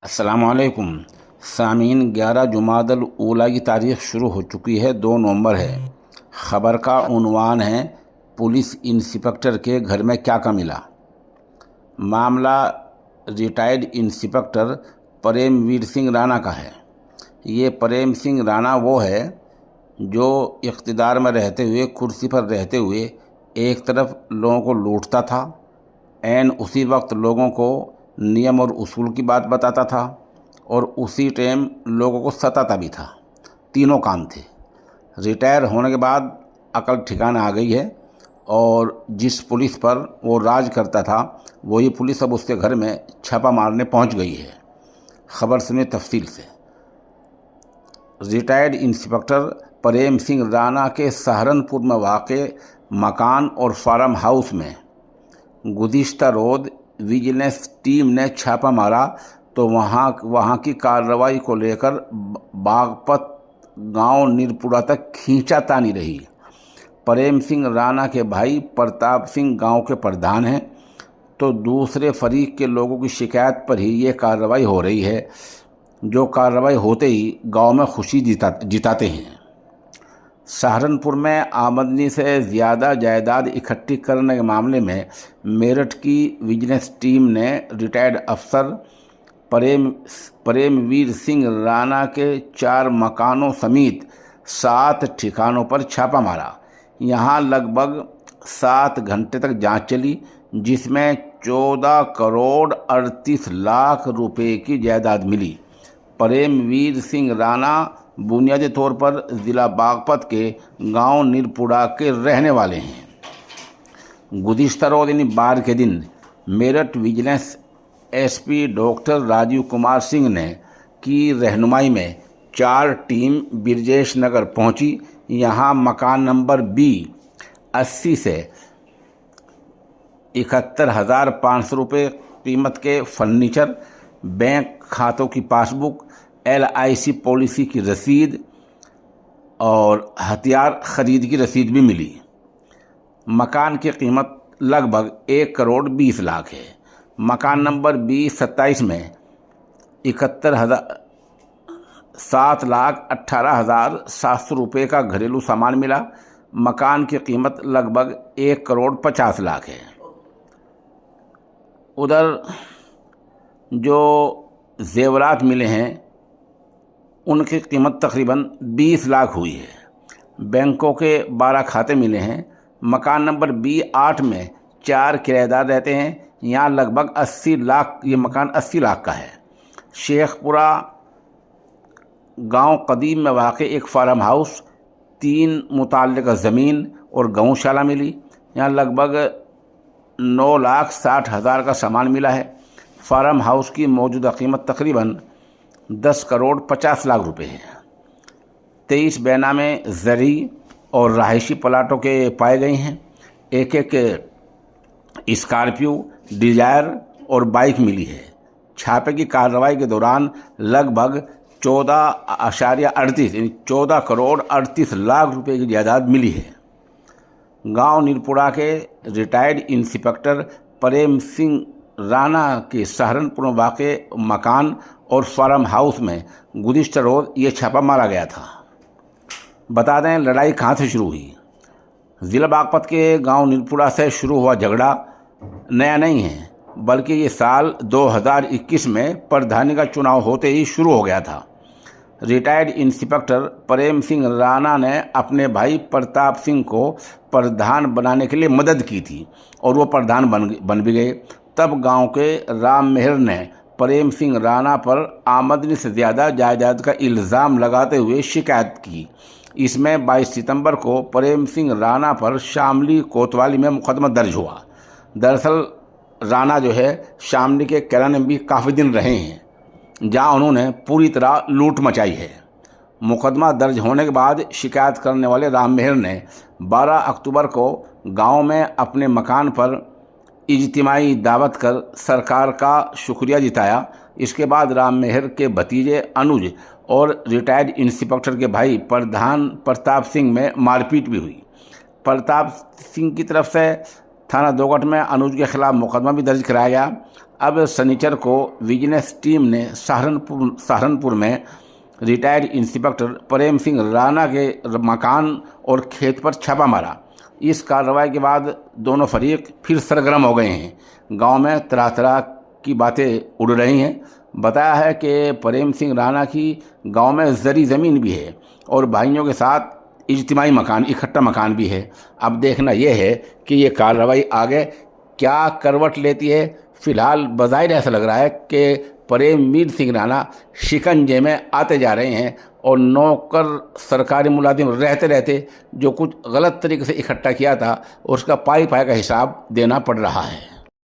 अस्सलामुअलैकुम सामीन। 11 जुमादल ऊला की तारीख़ शुरू हो चुकी है। 2 नवंबर है। ख़बर का उन्वान है, पुलिस इंस्पेक्टर के घर में क्या मिला। मामला रिटायर्ड इंस्पेक्टर प्रेमवीर सिंह राणा का है। ये प्रेम सिंह राणा वो है जो इक़्तिदार में रहते हुए, कुर्सी पर रहते हुए एक तरफ लोगों को लूटता था, एन उसी वक्त लोगों को नियम और उसूल की बात बताता था और उसी टाइम लोगों को सताता भी था। तीनों काम थे। रिटायर होने के बाद अकल ठिकाना आ गई है और जिस पुलिस पर वो राज करता था वही पुलिस अब उसके घर में छापा मारने पहुंच गई है। खबर सुने तफसील से। रिटायर्ड इंस्पेक्टर प्रेम सिंह राणा के सहारनपुर में वाक़े मकान और फार्म हाउस में गुज़िश्ता रोज़ विजिलेंस टीम ने छापा मारा तो वहाँ की कार्रवाई को लेकर बागपत गांव नीरपुरा तक खींचातानी रही। प्रेम सिंह राणा के भाई प्रताप सिंह गांव के प्रधान हैं, तो दूसरे फरीक के लोगों की शिकायत पर ही ये कार्रवाई हो रही है, जो कार्रवाई होते ही गांव में खुशी जिताते हैं। सहारनपुर में आमदनी से ज़्यादा जायदाद इकट्ठी करने के मामले में मेरठ की विजिलेंस टीम ने रिटायर्ड अफसर प्रेमवीर सिंह राणा के 4 मकानों समेत 7 ठिकानों पर छापा मारा। यहाँ लगभग 7 घंटे तक जांच चली, जिसमें 14 करोड़ 38 लाख रुपए की जायदाद मिली। प्रेमवीर सिंह राणा बुनियादी तौर पर ज़िला बागपत के गांव नीरपुरा के रहने वाले हैं। गुज़िश्ता रोज़ यानी बार के दिन Meerut vigilance SP doctor Rajeev Kumar Singh ने की रहनुमाई में 4 टीम बिरजेश नगर पहुंची। यहां मकान नंबर बी 80 से 71,500 रुपये कीमत के फर्नीचर, बैंक खातों की पासबुक, LIC पॉलिसी की रसीद और हथियार खरीद की रसीद भी मिली। मकान की कीमत लगभग 1 करोड़ 20 लाख है। मकान नंबर B27 में 7,18,700 रुपये का घरेलू सामान मिला। मकान की कीमत लगभग 1 करोड़ 50 लाख है। उधर जो जेवरात मिले हैं उनकी कीमत तकरीबन 20 लाख हुई है। बैंकों के 12 खाते मिले हैं। मकान नंबर B8 में 4 किराएदार रहते हैं। यहाँ लगभग 80 लाख, ये मकान 80 लाख का है। शेखपुरा गांव कदीम में वाक़े एक फार्म हाउस, 3 मुताल्लिका ज़मीन और गौशाला मिली। यहाँ लगभग 9,60,000 का सामान मिला है। फार्म हाउस की मौजूदा कीमत तकरीबन 10 करोड़ 50 लाख रुपए है। 23 बेनामे ज़री और रहायशी प्लाटों के पाए गए हैं। एक स्कॉर्पियो, डिजायर और बाइक मिली है। छापे की कार्रवाई के दौरान लगभग 14 करोड़ 38 लाख रुपए की जायदाद मिली है। गांव नीरपुरा के रिटायर्ड इंस्पेक्टर प्रेम सिंह राणा के सहारनपुर में वाक़े मकान और फार्म हाउस में गुज़िश्ता रोज़ ये छापा मारा गया था। बता दें, लड़ाई कहाँ से शुरू हुई। ज़िला बागपत के गांव नीरपुरा से शुरू हुआ झगड़ा नया नहीं है, बल्कि ये साल 2021 में प्रधानी का चुनाव होते ही शुरू हो गया था। रिटायर्ड इंस्पेक्टर प्रेम सिंह राणा ने अपने भाई प्रताप सिंह को प्रधान बनाने के लिए मदद की थी और वो प्रधान बन भी गए। तब गांव के राम मेहर ने प्रेम सिंह राणा पर आमदनी से ज़्यादा जायदाद का इल्ज़ाम लगाते हुए शिकायत की। इसमें 22 सितंबर को प्रेम सिंह राणा पर शामली कोतवाली में मुकदमा दर्ज हुआ। दरअसल राणा जो है शामली के कैला में भी काफ़ी दिन रहे हैं, जहां उन्होंने पूरी तरह लूट मचाई है। मुकदमा दर्ज होने के बाद शिकायत करने वाले राम मेहर ने 12 अक्टूबर को गांव में अपने मकान पर इज्तिमाई दावत कर सरकार का शुक्रिया जताया। इसके बाद राम मेहर के भतीजे अनुज और रिटायर्ड इंस्पेक्टर के भाई प्रधान प्रताप सिंह में मारपीट भी हुई। प्रताप सिंह की तरफ से थाना दोगट में अनुज के खिलाफ मुकदमा भी दर्ज कराया गया। अब शनिचर को विजिलेंस टीम ने सहारनपुर में रिटायर्ड इंस्पेक्टर प्रेम सिंह राणा के मकान और खेत पर छापा मारा। इस कार्रवाई के बाद दोनों फरीक फिर सरगर्म हो गए हैं। गांव में तरह तरह की बातें उड़ रही हैं। बताया है कि प्रेम सिंह राणा की गांव में जरी ज़मीन भी है और भाइयों के साथ इज्तिमाई मकान, इकट्ठा मकान भी है। अब देखना यह है कि ये कार्रवाई आगे क्या करवट लेती है। फिलहाल बज़ाहिर ऐसा लग रहा है कि प्रेमवीर सिंह राणा शिकंजे में आते जा रहे हैं और नौकर सरकारी मुलाजिम रहते रहते जो कुछ गलत तरीके से इकट्ठा किया था उसका पाई का हिसाब देना पड़ रहा है।